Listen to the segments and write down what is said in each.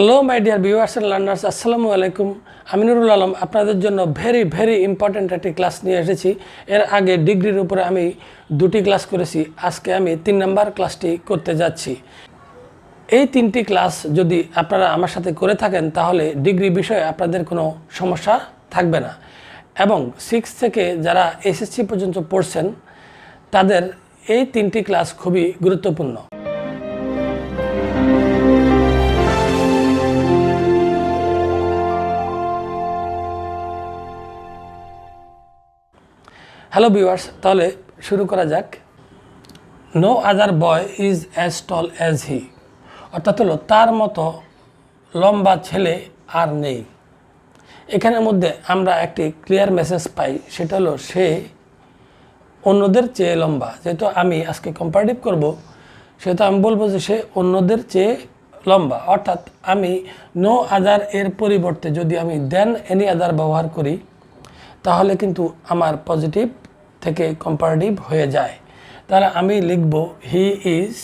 Hello my dear viewers and learners, আসসালামু আলাইকুম। আমি নুরুল আলম আপনাদের জন্য ভেরি ইম্পর্ট্যান্ট একটি ক্লাস নিয়ে এসেছি। এর আগে ডিগ্রির উপরে আমি দুটি ক্লাস করেছি, আজকে আমি 3 নাম্বার ক্লাসটি করতে যাচ্ছি। এই 3টি ক্লাস যদি আপনারা আমার সাথে করে থাকেন তাহলে ডিগ্রি বিষয়ে আপনাদের কোনো সমস্যা থাকবে না, এবং 6 থেকে যারা এসএসসি পর্যন্ত পড়ছেন তাদের এই 3টি ক্লাস খুবই গুরুত্বপূর্ণ। হ্যালো ভিউয়ার্স, তাহলে শুরু করা যাক। No other boy is as tall as he, অর্থাৎ হলো তার মতো লম্বা ছেলে আর নেই। এখানের মধ্যে আমরা একটি ক্লিয়ার মেসেজ পাই, সেটা হলো সে অন্যদের চেয়ে লম্বা। যেহেতু আমি আজকে কম্পারেটিভ করব, সেহেতু আমি বলবো যে সে অন্যদের চেয়ে লম্বা। অর্থাৎ আমি নো আদার এর পরিবর্তে যদি আমি দেন এনি আদার ব্যবহার করি তাহলে কিন্তু আমার পজিটিভ থেকে কম্পারেটিভ হয়ে যায়। তাহলে আমি লিখব হি ইজ,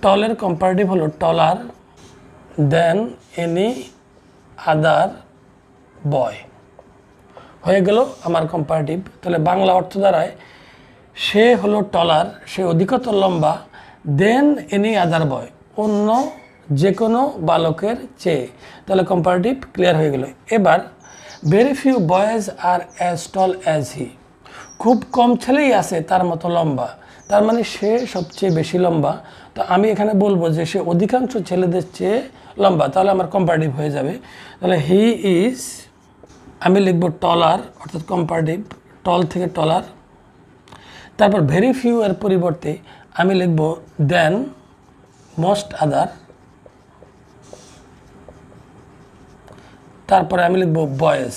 টলের কম্পারেটিভ হলো টলার দেন এনি আদার বয়, হয়ে গেল আমার কম্পারেটিভ। তাহলে বাংলা অর্থ দ্বারায় সে হলো টলার, সে অধিকতর লম্বা, দেন এনি আদার বয়, অন্য যে কোনো বালকের চেয়ে। তাহলে কম্পারেটিভ ক্লিয়ার হয়ে গেল। এবার very few boys are as tall as he, খুব কম ছেলেই আছে তার মতো লম্বা, তার মানে সে সবচেয়ে বেশি লম্বা। তো আমি এখানে বলবো যে সে অধিকাংশ ছেলেদের চেয়ে লম্বা, তাহলে আমার কম্পারেটিভ হয়ে যাবে। তাহলে হি ইজ, আমি লিখব টলার, অর্থাৎ কম্পারেটিভ টল থেকে টলার। তারপর ভেরি ফিউ এর পরিবর্তে আমি লিখব দেন মোস্ট আদার, তারপরে আমি লিখব বয়েজ।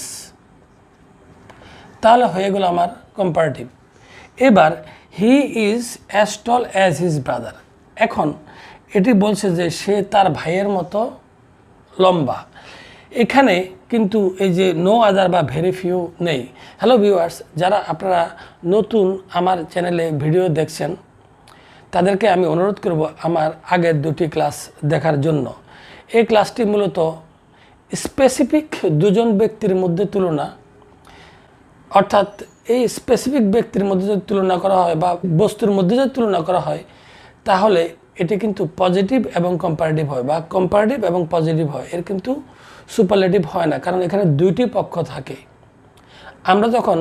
তাহলে হয়ে গেল আমার কম্পারেটিভ। এবার হি is as tall as his brother, এখন এটি বলছে যে সে তার ভাইয়ের মতো লম্বা। এখানে কিন্তু এই যে নো আদার বা ভেরি ফিউ নেই। হ্যালো ভিউয়ার্স, যারা আপনারা নতুন আমার চ্যানেলে ভিডিও দেখছেন তাদেরকে আমি অনুরোধ করব আমার আগের দুটি ক্লাস দেখার জন্য। এই ক্লাসটি মূলত স্পেসিফিক দুজন ব্যক্তির মধ্যে তুলনা, অর্থাৎ এই স্পেসিফিক ব্যক্তির মধ্যে যদি তুলনা করা হয় বা বস্তুর মধ্যে যদি তুলনা করা হয় তাহলে এটি কিন্তু পজিটিভ এবং কম্পারেটিভ হয়, বা কম্পারেটিভ এবং পজিটিভ হয়, এর কিন্তু সুপারলেটিভ হয় না, কারণ এখানে দুইটি পক্ষ থাকে। আমরা যখন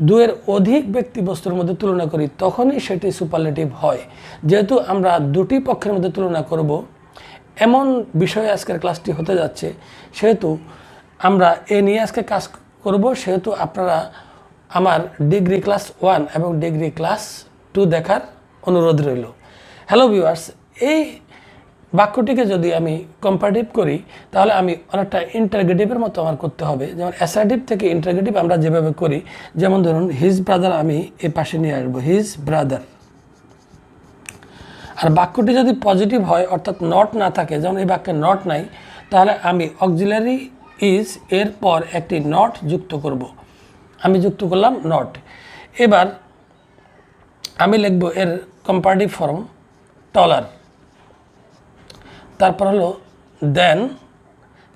দুয়ের অধিক ব্যক্তি বস্তুর মধ্যে তুলনা করি তখনই সেটি সুপারলেটিভ হয়। যেহেতু আমরা দুটি পক্ষের মধ্যে তুলনা করব এমন বিষয়ে আজকের ক্লাসটি হতে যাচ্ছে, সেহেতু আমরা এ নিয়ে আজকে কাজ করব। সেহেতু আপনারা আমার ডিগ্রি ক্লাস 1 এবং ডিগ্রি ক্লাস 2 দেখার অনুরোধ রইল। হ্যালো ভিউয়ার্স, এই বাক্যটিকে যদি আমি কম্পারেটিভ করি তাহলে আমি অনেকটা ইন্টারগেটিভের মতো আমার করতে হবে। যেমন অ্যাসার্টিভ থেকে ইন্টারগেটিভ আমরা যেভাবে করি, যেমন ধরুন হিজ ব্রাদার, আমি এ পাশে নিয়ে আসবো হিজ ব্রাদার। আর বাক্যটি যদি পজিটিভ হয় অর্থাৎ নট না থাকে, যেমন এই বাক্যে নট নাই, তাহলে আমি অক্সিলারি ইজ এর পর একটি নট যুক্ত করব। আমি যুক্ত করলাম নট। এবার আমি লিখব এর কম্পারেটিভ ফর্ম টলার, তারপর হলো দেন,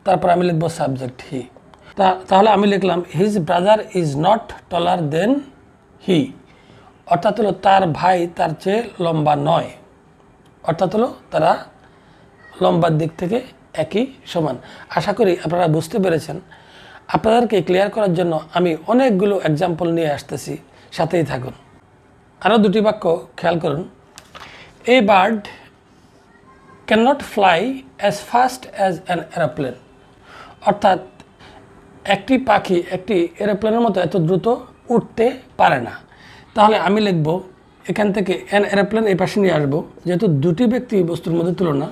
তারপর আমি লিখব সাবজেক্ট হি। তাহলে আমি লিখলাম his brother is not taller than he, অর্থাৎ হলো তার ভাই তার চেয়ে লম্বা নয়, অর্থাৎ হলো তারা লম্বার দিক থেকে একই সমান। আশা করি আপনারা বুঝতে পেরেছেন। আপনাদেরকে ক্লিয়ার করার জন্য আমি অনেকগুলো এক্সাম্পল নিয়ে আসতেছি, সাথেই থাকুন। আরও দুটি বাক্য খেয়াল করুন। A bird can not fly as fast as an aeroplane, অর্থাৎ একটি পাখি একটি এরোপ্লেনের মতো এত দ্রুত উঠতে পারে না। তাহলে আমি লিখব এখান থেকে অ্যান এরোপ্লেন এই পাশে নিয়ে আসবো, যেহেতু দুটি ব্যক্তি বস্তুর মধ্যে তুলনা।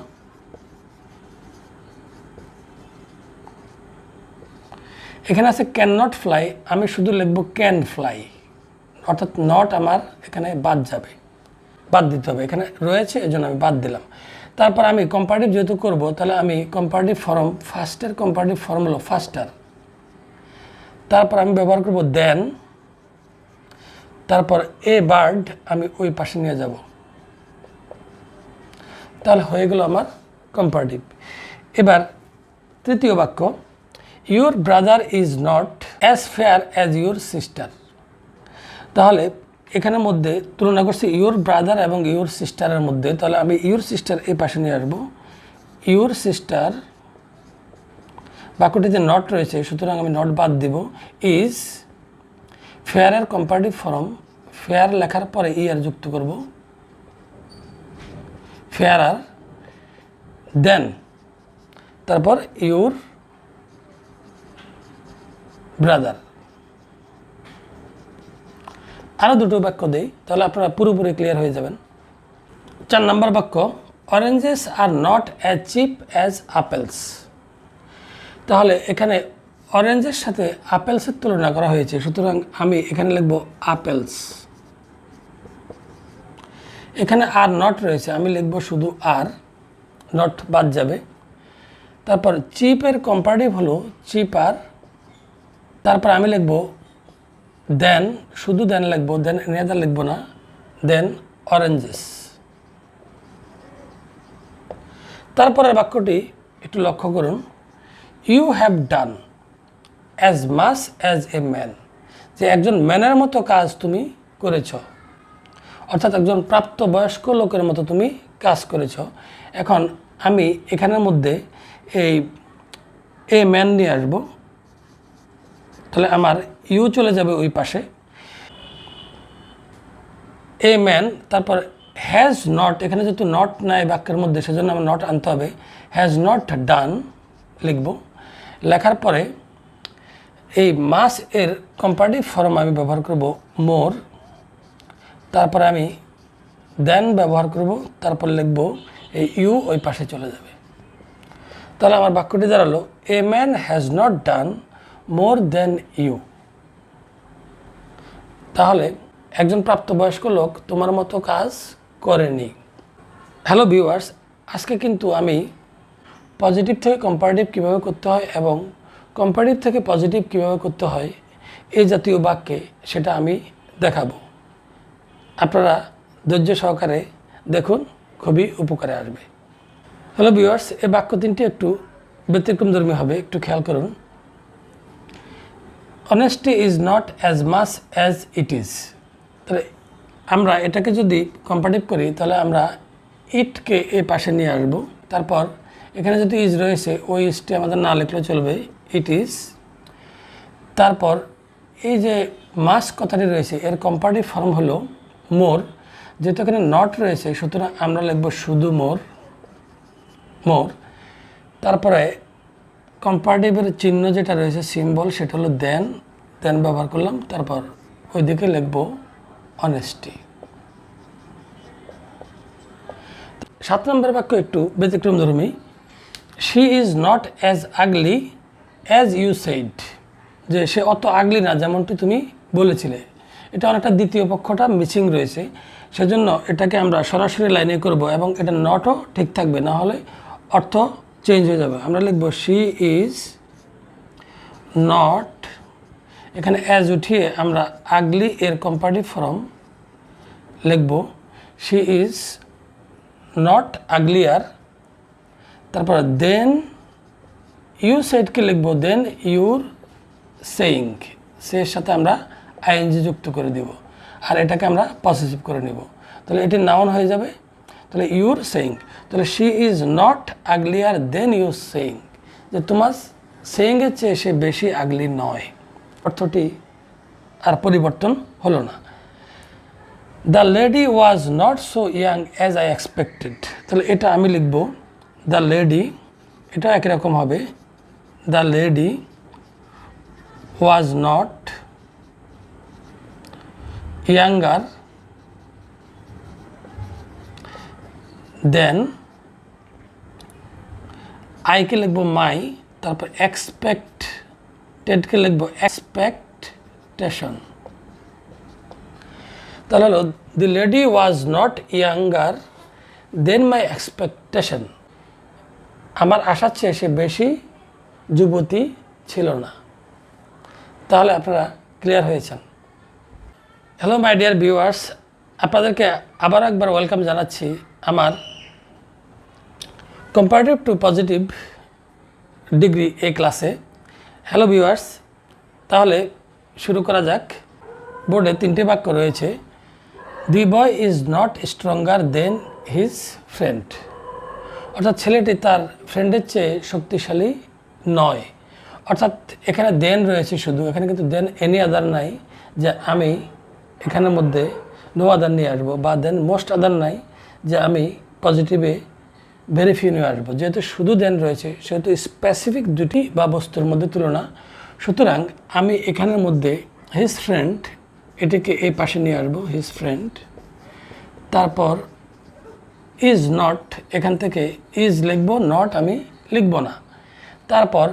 এখানে আছে ক্যান নট ফ্লাই, আমি শুধু লিখব ক্যান ফ্লাই, অর্থাৎ নট আমার এখানে বাদ যাবে, বাদ দিতে হবে, এখানে রয়েছে এজন্য আমি বাদ দিলাম। তারপর আমি কম্পারেটিভ যেহেতু করব তাহলে আমি কম্পারেটিভ ফর্ম, ফার্স্টের কম্পারেটিভ ফর্ম হলো ফাস্টার, তারপর আমি ব্যবহার করব দেন, তারপর এ বার্ড আমি ওই পাশে নিয়ে যাব। তাহলে হয়ে গেল আমার কম্পারেটিভ। এবার তৃতীয় বাক্য, your brother is not as fair as your sister. তাহলে এখানের মধ্যে তুলনা করছি ইউর ব্রাদার এবং ইউর সিস্টারের মধ্যে, তাহলে আমি ইউর সিস্টার এই পাশে নিয়ে আসবো। ইউর সিস্টার বাক্যটিতে নট রয়েছে, সুতরাং আমি নট বাদ দিব। ইজ ফেয়ারের কম্পারেটিভ ফর্ম, ফেয়ার লেখার পরে ইয়ার যুক্ত করব, ফেয়ারার, দেন তারপর ইউর ব্রাদার। আরও দুটো বাক্য দেই, তাহলে আপনারা পুরোপুরি ক্লিয়ার হয়ে যাবেন। 4 নম্বর বাক্য, oranges are not as cheap as apples. তাহলে এখানে অরেঞ্জের সাথে আপেলসের তুলনা করা হয়েছে, সুতরাং আমি এখানে লিখব আপেলস। এখানে আর নট রয়েছে, আমি লিখব শুধু আর, নট বাদ যাবে। তারপর চিপের কম্পারেটিভ হলো চিপার, তারপর আমি লিখব দেন, শুধু দেন লিখব, দেন নেদার লিখব না, দেন অরেঞ্জেস। তারপরের বাক্যটি একটু লক্ষ্য করুন, you have done as much as a man, যে একজন ম্যানের মতো কাজ তুমি করেছ, অর্থাৎ একজন প্রাপ্তবয়স্ক লোকের মতো তুমি কাজ করেছ। এখন আমি এখানের মধ্যে এই এ ম্যান নিয়ে আসব, তাহলে আমার ইউ চলে যাবে ওই পাশে, এ ম্যান, তারপর হ্যাজ নট, এখানে যেহেতু নট নাই বাক্যের মধ্যে সেজন্য আমার নট আনতে হবে, হ্যাজ নট ডান লিখব। লেখার পরে এই মাস এর কম্পারেটিভ ফর্ম আমি ব্যবহার করব মোর, তারপরে আমি দেন ব্যবহার করব, তারপর লিখব এই ইউ ওই পাশে চলে যাবে। তাহলে আমার বাক্যটি দাঁড়ালো, a man has not done more than you. তাহলে একজন প্রাপ্তবয়স্ক লোক তোমার মতো কাজ করেনি। হ্যালো ভিউয়ার্স, আজকে কিন্তু আমি পজিটিভ থেকে কম্পারেটিভ কীভাবে করতে হয় এবং কম্পারেটিভ থেকে পজিটিভ কীভাবে করতে হয় এই জাতীয় বাক্যে সেটা আমি দেখাবো। আপনারা ধৈর্য সহকারে দেখুন, খুবই উপকারে আসবে। হ্যালো ভিউয়ার্স, এই বাক্য তিনটি একটু ব্যতিক্রমধর্মী হবে, একটু খেয়াল করুন। Honesty is not as much as it is. তাহলে আমরা এটাকে যদি কম্পারেটিভ করি তাহলে আমরা ইটকে এ পাশে নিয়ে আসব, তারপর এখানে যদি ইজ রয়েছে ওই ইজটি আমাদের না লিখলে চলবে, ইট ইজ। তারপর এই যে মাস কথাটি রয়েছে এর কম্পারেটিভ ফর্ম হলো মোর, যেহেতু এখানে নট রয়েছে সুতরাং আমরা লিখব শুধু মোর, মোর। তারপরে কম্পারেটিভের চিহ্ন যেটা রয়েছে সিম্বল সেটা হলো দেন, দেন ব্যবহার করলাম, তারপর ওইদিকে লিখব অনেস্টি। 7 নম্বর বাক্য একটু ব্যতিক্রমধর্মী, she is not as ugly as you said, যে সে অত আগলি না যেমনটি তুমি বলেছিলে। এটা অনেকটা দ্বিতীয় পক্ষটা মিসিং রয়েছে, সেজন্য এটাকে আমরা সরাসরি লাইনে করব এবং এটা নটও ঠিক থাকবে, না হলে অর্থ চেঞ্জ হয়ে যাবে। আমরা লিখব শি ইজ নট, এখানে অ্যাজ উঠিয়ে আমরা আগলি এর কম্পারেটিভ ফর্ম লিখব শি ইজ নট আগলিয়ার। তারপর দেন ইউ সেডকে লিখব দেন ইউর সেইং, সের সাথে আমরা আইএনজি যুক্ত করে দিব আর এটাকে আমরা পসেসিভ করে নেব, তাহলে এটি নাউন হয়ে যাবে। তাহলে ইউর সেইং, তাহলে she is not uglier than your saying, যে তোমার সেইংয়ের চেয়ে সে বেশি আগলি নয়, অর্থটি আর পরিবর্তন হলো না। The lady was not so young as I expected, তাহলে এটা আমি লিখব দ্য লেডি, এটা একই রকম হবে, the lady was not younger than, আইকে লিখব মাই, তারপর এক্সপেক্টেডকে লিখব এক্সপেক্টেশন। তাহলে হলো the lady was not younger than my expectation, আমার আশার চেয়ে সে বেশি যুবতী ছিল না। তাহলে আপনারা ক্লিয়ার হয়েছেন। হ্যালো মাই ডিয়ার ভিউয়ার্স, আপনাদেরকে আবার একবার ওয়েলকাম জানাচ্ছি আমার কম্পারেটিভ টু পজিটিভ ডিগ্রি এই ক্লাসে। হ্যালো ভিউয়ার্স, তাহলে শুরু করা যাক। বোর্ডে 3টে বাক্য রয়েছে। The boy is not stronger than his friend, অর্থাৎ ছেলেটি তার ফ্রেন্ডের চেয়ে শক্তিশালী নয়। অর্থাৎ এখানে দেন রয়েছে শুধু, এখানে কিন্তু দেন এনি আদার নাই যে আমি এখানের মধ্যে নো আদার নিয়ে আসবো, বা দেন মোস্ট আদার নাই যে আমি পজিটিভে ভেরি ফিউ নিয়ে আসবো। যেহেতু শুধু দেন রয়েছে সেহেতু স্পেসিফিক দুটি বা বস্তুর মধ্যে তুলনা। সুতরাং আমি এখানের মধ্যে হিজ ফ্রেন্ড এটিকে এই পাশে নিয়ে আসবো, হিজ ফ্রেন্ড। তারপর ইজ নট, এখান থেকে ইজ লিখবো, নট আমি লিখব না। তারপর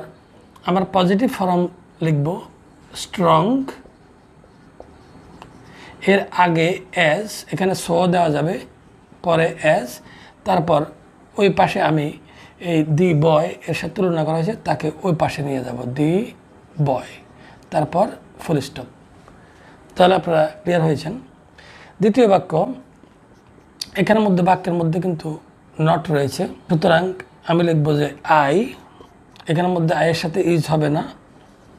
আমার পজিটিভ ফর্ম লিখব স্ট্রং, এর আগে অ্যাজ, এখানে সো দেওয়া যাবে, পরে অ্যাজ। তারপর ওই পাশে আমি এই দি বয় এর সাথে তুলনা করা হয়েছে তাকে ওই পাশে নিয়ে যাব, দি বয়, তারপর ফুল স্টপ। তাহলে আপনারা ক্লিয়ার হয়েছেন। দ্বিতীয় বাক্য, এখানের মধ্যে বাক্যের মধ্যে কিন্তু নট রয়েছে, সুতরাং আমি লিখব যে আই, এখানের মধ্যে আইয়ের সাথে ইজ হবে না,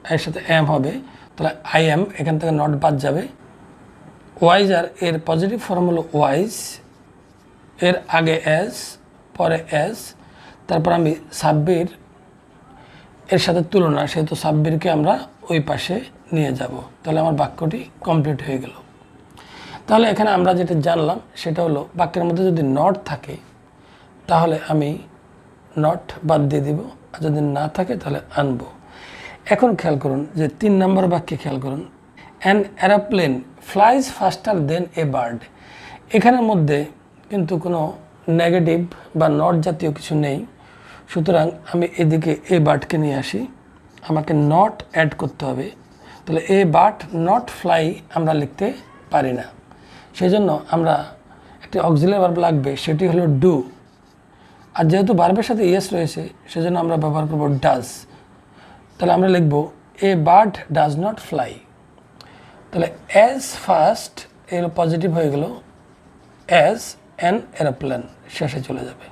আইয়ের সাথে এম হবে, তাহলে আই এম, এখান থেকে নট বাদ যাবে। ওয়াইজ আর এর পজিটিভ ফর্ম হলো ওয়াইজ, এর আগে অ্যাজ, পরে অ্যাজ। তারপর আমি সাব্বির এর সাথে তুলনা, সেহেতু সাব্বিরকে আমরা ওই পাশে নিয়ে যাব। তাহলে আমার বাক্যটি কমপ্লিট হয়ে গেল। তাহলে এখানে আমরা যেটা জানলাম সেটা হলো বাক্যের মধ্যে যদি নট থাকে তাহলে আমি নট বাদ দিয়ে দিব, আর যদি না থাকে তাহলে আনবো। এখন খেয়াল করুন যে 3 নম্বর বাক্যে খেয়াল করুন, an aeroplane flies faster than a bird. এখানের মধ্যে কিন্তু কোনো নেগেটিভ বা নট জাতীয় কিছু নেই, সুতরাং আমি এদিকে এ বার্ডকে নিয়ে আসি, আমাকে নট অ্যাড করতে হবে। তাহলে এ বার্ড নট ফ্লাই আমরা লিখতে পারি না, সেই জন্য আমরা একটি অক্সিলারি ভার্ব লাগবে, সেটি হলো ডু। আর যেহেতু ভার্বের সাথে ইয়েস রয়েছে সেজন্য আমরা ব্যবহার করব ডাজ। তাহলে আমরা লিখব a bird does not fly. তাহলে অ্যাজ ফাস্ট এর পজিটিভ হয়ে গেল অ্যাজ অ্যান এরোপ্লেন, শেষে চলে যাবে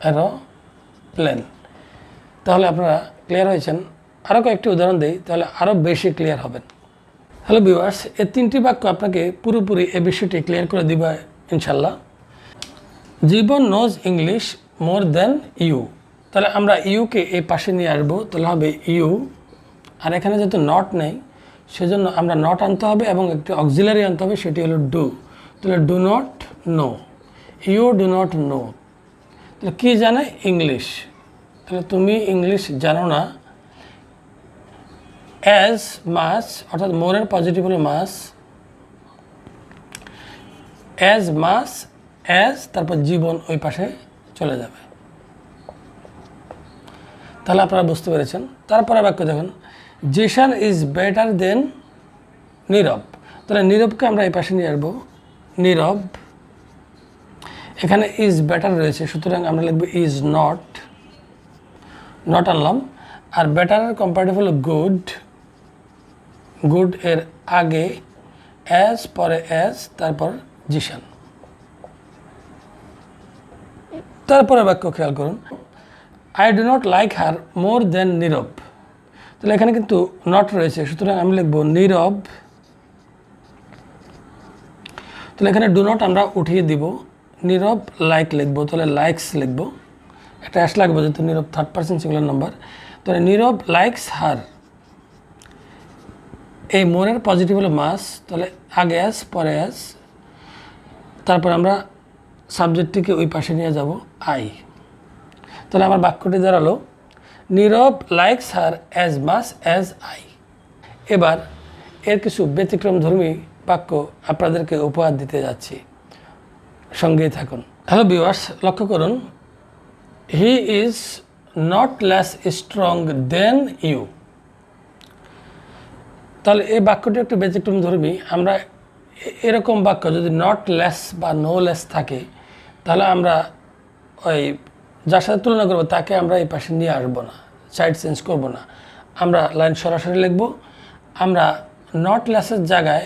এরোপ্লেন। তাহলে আপনারা ক্লিয়ার হয়েছেন। আরও কয়েকটি উদাহরণ দিই, তাহলে আরও বেশি ক্লিয়ার হবেন। হ্যালো ভিউয়ার্স, এই 3টি বাক্য আপনাকে পুরোপুরি এই বিষয়টি ক্লিয়ার করে দিবে ইনশাল্লাহ। Jibon knows English more than you. তাহলে আমরা ইউকে এই পাশে নিয়ে আসবো, তাহলে হবে ইউ। আর এখানে যেহেতু নট নেই সেজন্য আমরা নট আনতে হবে এবং একটি অক্সিলারি আনতে হবে, সেটি হলো ডু। তাহলে do not know, you do not know. তাহলে কী জানে? ইংলিশ। তাহলে তুমি ইংলিশ জানো না। অ্যাজ মাস, অর্থাৎ মোরের পজিটিভ হলো মাস, অ্যাজ মাস অ্যাজ, তারপর জীবন ওই পাশে চলে যাবে। তাহলে আপনারা বুঝতে পেরেছেন। তারপরে বাক্য দেখুন, জিশান ইজ বেটার দেন নীরব। তাহলে নীরবকে আমরা এই পাশে নিয়ে আসবো, নীরব। এখানে ইজ বেটার রয়েছে, সুতরাং আমরা লিখবো ইজ নট, নট আনলাম। আর বেটারের কম্পারেটিভ হলো গুড, গুড এর আগে অ্যাজ, পরে অ্যাজ, তারপর জিশান। তারপরে বাক্য খেয়াল করুন, I do not like her more than Nirob. তাহলে এখানে কিন্তু নট রয়েছে, সুতরাং আমি লিখব নীরব। তাহলে এখানে ডু নট আমরা উঠিয়ে দিব, নীরব লাইক লিখব, তাহলে লাইকস লিখব, একটা অ্যাশ লাগবে যেহেতু নীরব থার্ড পারসন সিঙ্গুলার নাম্বার। তাহলে নীরব লাইকস হার। এই মোরের পজিটিভ হলো মাস, তাহলে আগে অ্যাজ, পরে অ্যাজ। তারপর আমরা সাবজেক্টটিকে ওই পাশে নিয়ে যাব, আই। তাহলে আমার বাক্যটি দাঁড়ালো Nirob likes her as much as I. এবার এর কিছু ব্যতিক্রমধর্মী বাক্য আপনাদেরকে উপহার দিতে যাচ্ছি, সঙ্গেই থাকুন। হ্যালো ভিউয়ার্স, লক্ষ্য করুন, he is not less strong than you. তাহলে এই বাক্যটি একটু ব্যতিক্রমধর্মী। আমরা এরকম বাক্য যদি নট লেস বা নো লেস থাকে তাহলে আমরা ওই যার সাথে তুলনা করবো তাকে আমরা এই পাশে নিয়ে আসবো না, সাইড চেঞ্জ করব না, আমরা লাইন সরাসরি লিখব। আমরা নট লেসের জায়গায়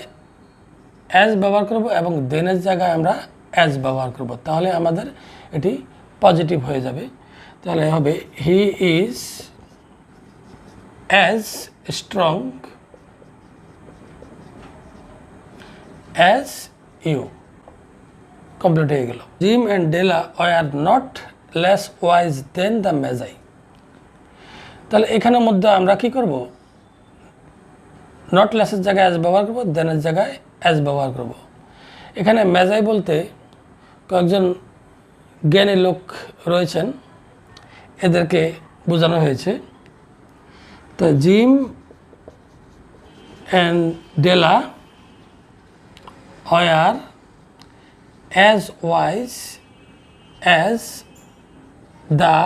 অ্যাজ ব্যবহার করব এবং দেনের জায়গায় আমরা অ্যাজ ব্যবহার করব, তাহলে আমাদের এটি পজিটিভ হয়ে যাবে। তাহলে হবে he is as strong as you. Complete হয়ে গেল। Jim and Della were not less wise than the Magi. তাহলে এখানের মধ্যে আমরা কি করব, নট লেসের জায়গায় অ্যাজ ব্যবহার করব, দেনের জায়গায় অ্যাজ ব্যবহার করব। এখানে মেজাই বলতে কয়েকজন জ্ঞানী লোক রয়েছেন, এদেরকে বোঝানো হয়েছে। তো Jim and Della were as wise as the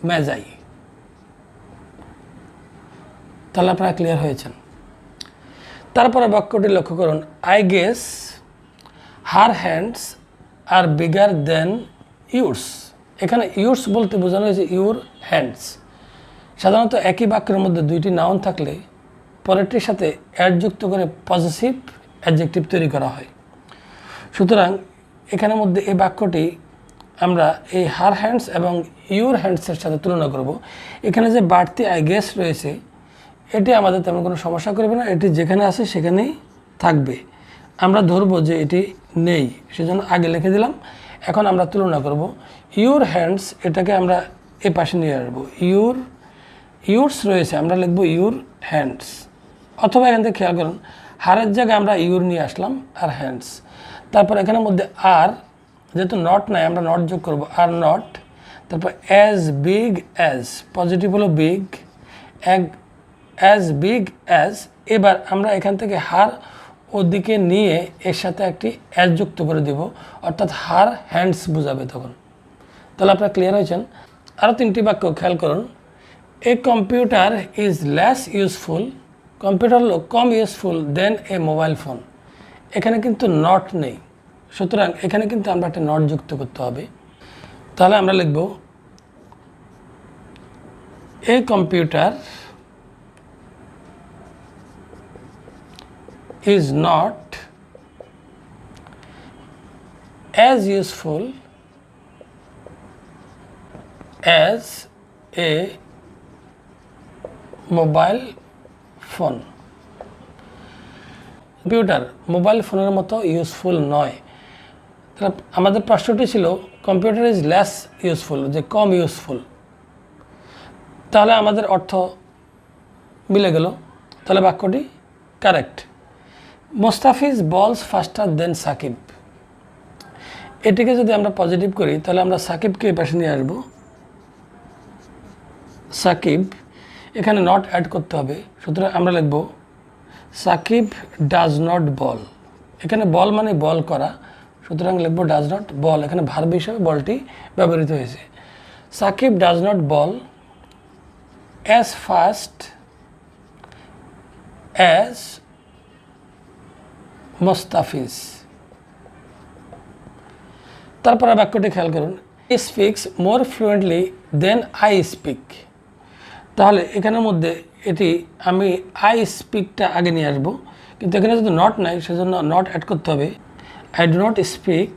magi। তাহলে আপনারা ক্লিয়ার হয়েছেন। তারপরে বাক্যটি লক্ষ্য করুন, I guess her hands R bigger then yours. এখানে ইউর্স বলতে বোঝানো হয়েছে ইউর হ্যান্ডস। সাধারণত একই বাক্যের মধ্যে দুইটি নাউন থাকলে পরেরটির সাথে অ্যাড যুক্ত করে পজিটিভ অ্যাডজেক্টিভ তৈরি করা হয়। সুতরাং এখানের মধ্যে এই বাক্যটি আমরা এই হার হ্যান্ডস এবং ইউর হ্যান্ডসের সাথে তুলনা করব। এখানে যে বাড়তি আই গেস রয়েছে এটি আমাদের তেমন কোনো সমস্যা করবে না, এটি যেখানে আছে সেখানেই থাকবে। আমরা ধরবো যে এটি নেই, সেজন্য আগে লিখে দিলাম। এখন আমরা তুলনা করব। ইউর হ্যান্ডস এটাকে আমরা এ পাশে নিয়ে আসবো, ইউরস রয়েছে, আমরা লিখবো ইউর হ্যান্ডস। অথবা এখান থেকে খেয়াল করুন, হারের জায়গায় আমরা ইউর নিয়ে আসলাম আর হ্যান্ডস। তারপর এখানের মধ্যে আর যেহেতু নট নাই আমরা নট যোগ করব, আর নট। তারপর অ্যাজ বিগ অ্যাজ, পজিটিভ হলো বিগ, অ্যাজ বিগ অ্যাজ। এবার আমরা এখান থেকে হার ওদিকে নিয়ে এর সাথে একটি অ্যাজ যুক্ত করে দিব, অর্থাৎ হার হ্যান্ডস বোঝাবে তখন। তাহলে আপনারা ক্লিয়ার হয়েছেন। আরও তিনটি বাক্য খেয়াল করুন, a computer is less useful, computer হলো কম useful than a mobile phone. এখানে কিন্তু নট নেই, সুতরাং এখানে কিন্তু আমরা একটা নট যুক্ত করতে হবে। তাহলে আমরা লিখব a computer is not as useful as a mobile phone. Computer mobile ফোনের মতো ইউজফুল নয়। তাহলে আমাদের প্রশ্নটি ছিল কম্পিউটার ইজ লেস ইউজফুল, যে কম ইউজফুল। তাহলে আমাদের অর্থ মিলে গেল, তাহলে বাক্যটি কারেক্ট। মোস্তাফিজ বলস ফাস্টার দেন সাকিব। এটিকে যদি আমরা পজিটিভ করি তাহলে আমরা সাকিবকে এই পাশে নিয়ে আসবো, সাকিব। এখানে নট অ্যাড করতে হবে, সুতরাং আমরা লিখব সাকিব ডাজ নট বল। এখানে বল মানে বল করা, সুতরাং লিখব ডাজ নট বল। এখানে ভার্ব হিসেবে বলটি ব্যবহৃত হয়েছে। Shakib does not bowl as fast as Mustafiz. তারপরে বাক্যটি খেয়াল করুন, he speaks more fluently than I speak. তাহলে এখানের মধ্যে এটি আমি আই স্পিকটা আগে নিয়ে আসবো, কিন্তু এখানে যদি নট নাই সেজন্য নট অ্যাড করতে হবে। I do not speak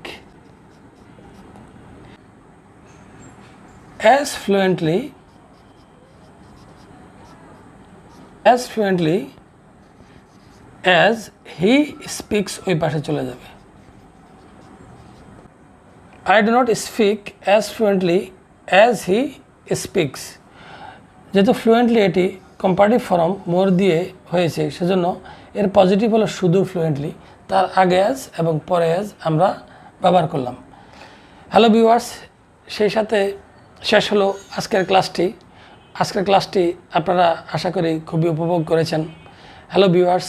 as fluently as he speaks, ওই পাশে চলে যাবে। I do not speak as fluently as he speaks। যেহেতু ফ্লুয়েন্টলি এটি কম্পারেটিভ ফর্ম মোর দিয়ে হয়েছে, সেজন্য এর পজিটিভ হলো শুধু ফ্লুয়েন্টলি, তার আগে অ্যাজ এবং পরে অ্যাজ আমরা ব্যবহার করলাম। হ্যালো ভিউয়ার্স, সেই সাথে শেষ হলো আজকের ক্লাসটি। আজকের ক্লাসটি আপনারা আশা করি খুবই উপভোগ করেছেন। হ্যালো ভিউয়ার্স,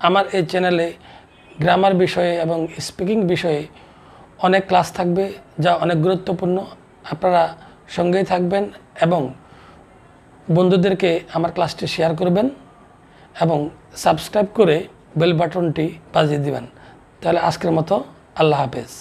আমার এই চ্যানেলে গ্রামার বিষয়ে এবং স্পিকিং বিষয়ে অনেক ক্লাস থাকবে, যা অনেক গুরুত্বপূর্ণ। আপনারা সঙ্গেই থাকবেন এবং বন্ধুদেরকে আমার ক্লাসটি শেয়ার করবেন এবং সাবস্ক্রাইব করে বেল বাটনটি বাজিয়ে দিবেন। তাহলে আজকের মতো আল্লাহ হাফেজ।